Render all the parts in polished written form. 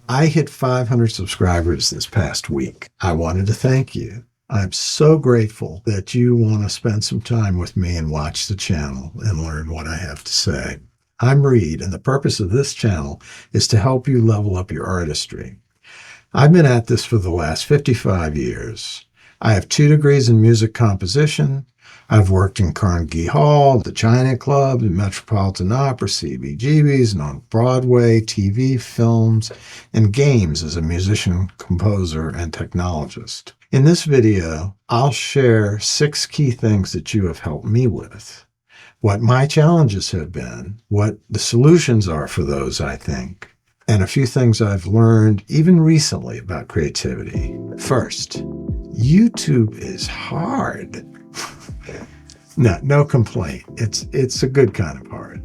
I hit 500 subscribers this past week. I wanted to thank you. I'm so grateful that you want to spend some time with me and watch the channel and learn what I have to say. I'm Reed, and the purpose of this channel is to help you level up your artistry. I've been at this for the last 55 years. I have 2 degrees in music composition. I've worked in Carnegie Hall, the China Club, the Metropolitan Opera, CBGB's, and on Broadway, TV, films, and games as a musician, composer, and technologist. In this video, I'll share 6 key things that you have helped me with, what my challenges have been, what the solutions are for those, I think, and a few things I've learned even recently about creativity. First, YouTube is hard. No complaint. It's a good kind of hard,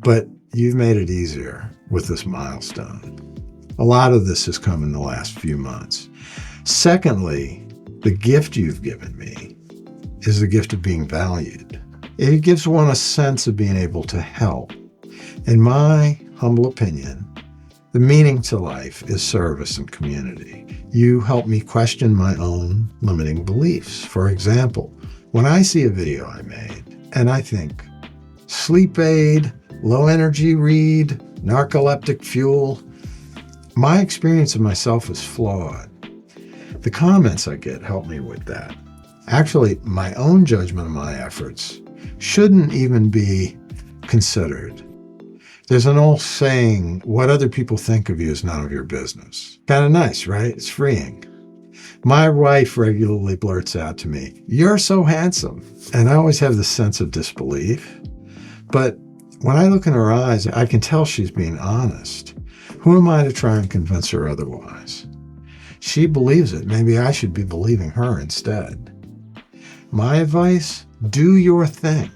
but you've made it easier with this milestone. A lot of this has come in the last few months. Secondly, the gift you've given me is the gift of being valued. It gives one a sense of being able to help. In my humble opinion, the meaning to life is service and community. You help me question my own limiting beliefs. For example, when I see a video I made and I think, sleep aid, low energy read, narcoleptic fuel, my experience of myself is flawed. The comments I get help me with that. Actually, my own judgment of my efforts shouldn't even be considered. There's an old saying, what other people think of you is none of your business. Kind of nice, right? It's freeing. My wife regularly blurts out to me, "You're so handsome." And I always have this sense of disbelief. But when I look in her eyes, I can tell she's being honest. Who am I to try and convince her otherwise? She believes it. Maybe I should be believing her instead. My advice, do your thing.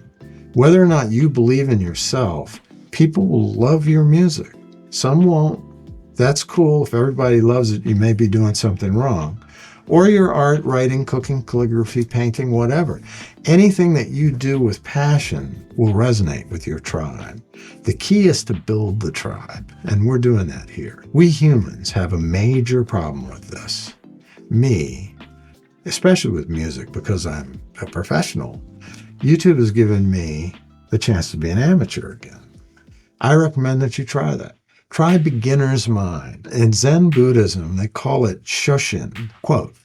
Whether or not you believe in yourself, people will love your music. Some won't. That's cool. If everybody loves it, you may be doing something wrong. Or your art, writing, cooking, calligraphy, painting, whatever. Anything that you do with passion will resonate with your tribe. The key is to build the tribe, and we're doing that here. We humans have a major problem with this. Me, especially with music, because I'm a professional, YouTube has given me the chance to be an amateur again. I recommend that you try that. Try beginner's mind. In Zen Buddhism, they call it shoshin. Quote,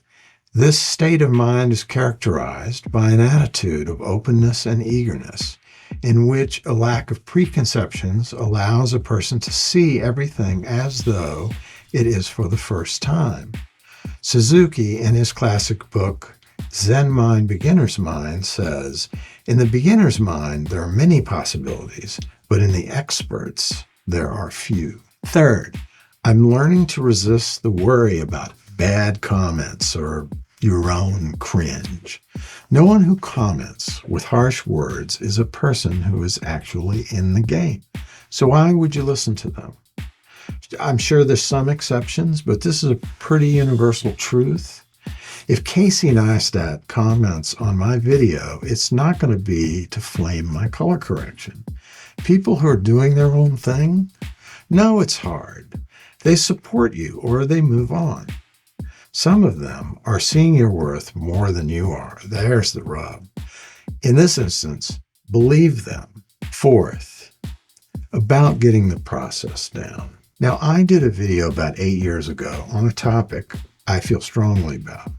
"This state of mind is characterized by an attitude of openness and eagerness, in which a lack of preconceptions allows a person to see everything as though it is for the first time." Suzuki, in his classic book, Zen Mind, Beginner's Mind, says, "In the beginner's mind, there are many possibilities, but in the experts, there are few." Third, I'm learning to resist the worry about bad comments or your own cringe. No one who comments with harsh words is a person who is actually in the game. So why would you listen to them? I'm sure there's some exceptions, but this is a pretty universal truth. If Casey Neistat comments on my video, it's not going to be to flame my color correction. People who are doing their own thing know it's hard. They support you or they move on. Some of them are seeing your worth more than you are. There's the rub. In this instance, believe them. Fourth, about getting the process down. Now, I did a video about 8 years ago on a topic I feel strongly about.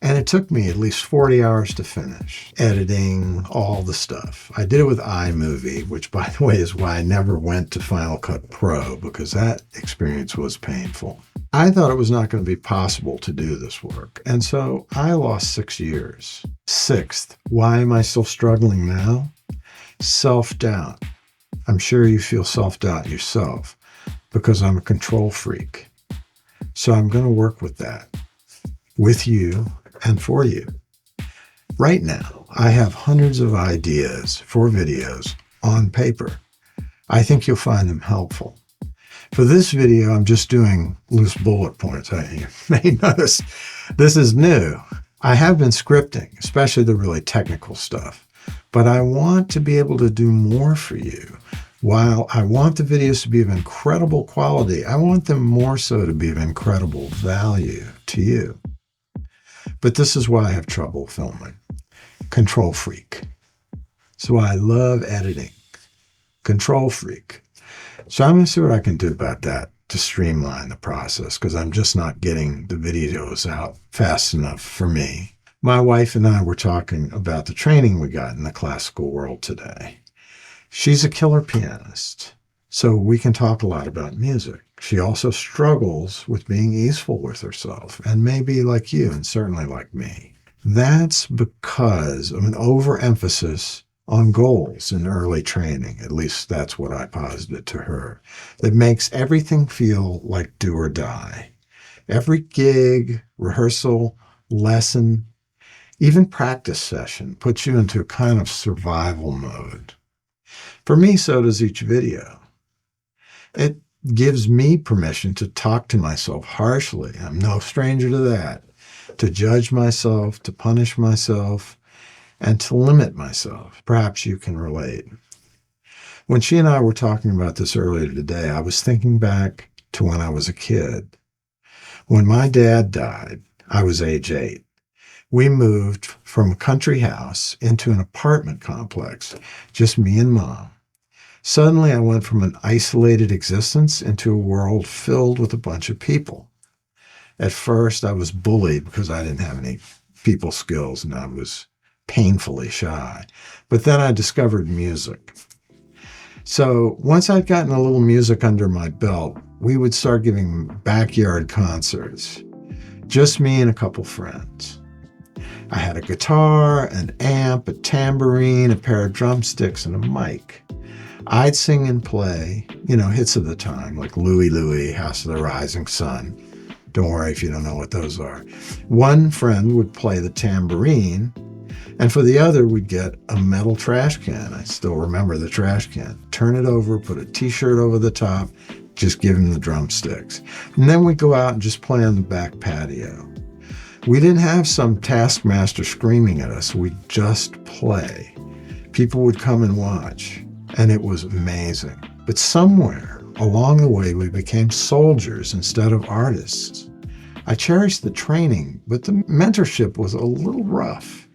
And it took me at least 40 hours to finish, editing, all the stuff. I did it with iMovie, which, by the way, is why I never went to Final Cut Pro, because that experience was painful. I thought it was not going to be possible to do this work, and so I lost 6 years. Sixth, why am I still struggling now? Self-doubt. I'm sure you feel self-doubt yourself, because I'm a control freak. So I'm going to work with that, with you, and for you. Right now, I have hundreds of ideas for videos on paper. I think you'll find them helpful. For this video, I'm just doing loose bullet points. You may notice this is new. I have been scripting, especially the really technical stuff, but I want to be able to do more for you. While I want the videos to be of incredible quality, I want them more so to be of incredible value to you. But this is why I have trouble filming. Control freak. So I love editing. Control freak. So I'm going to see what I can do about that to streamline the process, because I'm just not getting the videos out fast enough for me. My wife and I were talking about the training we got in the classical world today. She's a killer pianist, so we can talk a lot about music. She also struggles with being easeful with herself, and maybe like you, and certainly like me. That's because of an overemphasis on goals in early training. At least that's what I posited to her. That makes everything feel like do or die. Every gig, rehearsal, lesson, even practice session puts you into a kind of survival mode. For me, so does each video. It gives me permission to talk to myself harshly. I'm no stranger to that. To judge myself, to punish myself, and to limit myself. Perhaps you can relate. When she and I were talking about this earlier today, I was thinking back to when I was a kid. When my dad died, I was age 8. We moved from a country house into an apartment complex, just me and Mom. Suddenly, I went from an isolated existence into a world filled with a bunch of people. At first, I was bullied because I didn't have any people skills and I was painfully shy. But then I discovered music. So once I'd gotten a little music under my belt, we would start giving backyard concerts. Just me and a couple friends. I had a guitar, an amp, a tambourine, a pair of drumsticks, and a mic. I'd sing and play, hits of the time, like Louie Louie, House of the Rising Sun. Don't worry if you don't know what those are. One friend would play the tambourine, and for the other, we'd get a metal trash can. I still remember the trash can. Turn it over, put a t-shirt over the top, just give him the drumsticks. And then we'd go out and just play on the back patio. We didn't have some taskmaster screaming at us. We'd just play. People would come and watch, and it was amazing. But somewhere along the way, we became soldiers instead of artists. I cherished the training, but the mentorship was a little rough.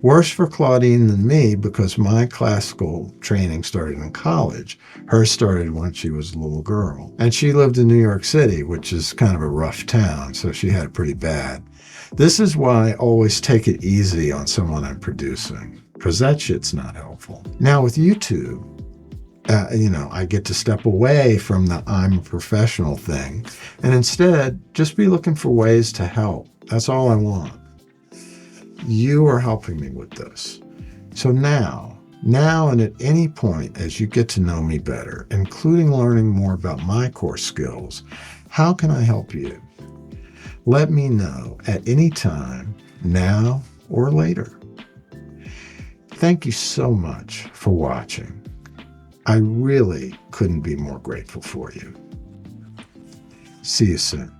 Worse for Claudine than me, because my classical training started in college. Hers started when she was a little girl. And she lived in New York City, which is kind of a rough town, so she had it pretty bad. This is why I always take it easy on someone I'm producing, because that shit's not helpful. Now with YouTube, I get to step away from the I'm a professional thing and instead just be looking for ways to help. That's all I want. You are helping me with this. So now and at any point as you get to know me better, including learning more about my core skills, how can I help you? Let me know at any time, now or later. Thank you so much for watching. I really couldn't be more grateful for you. See you soon.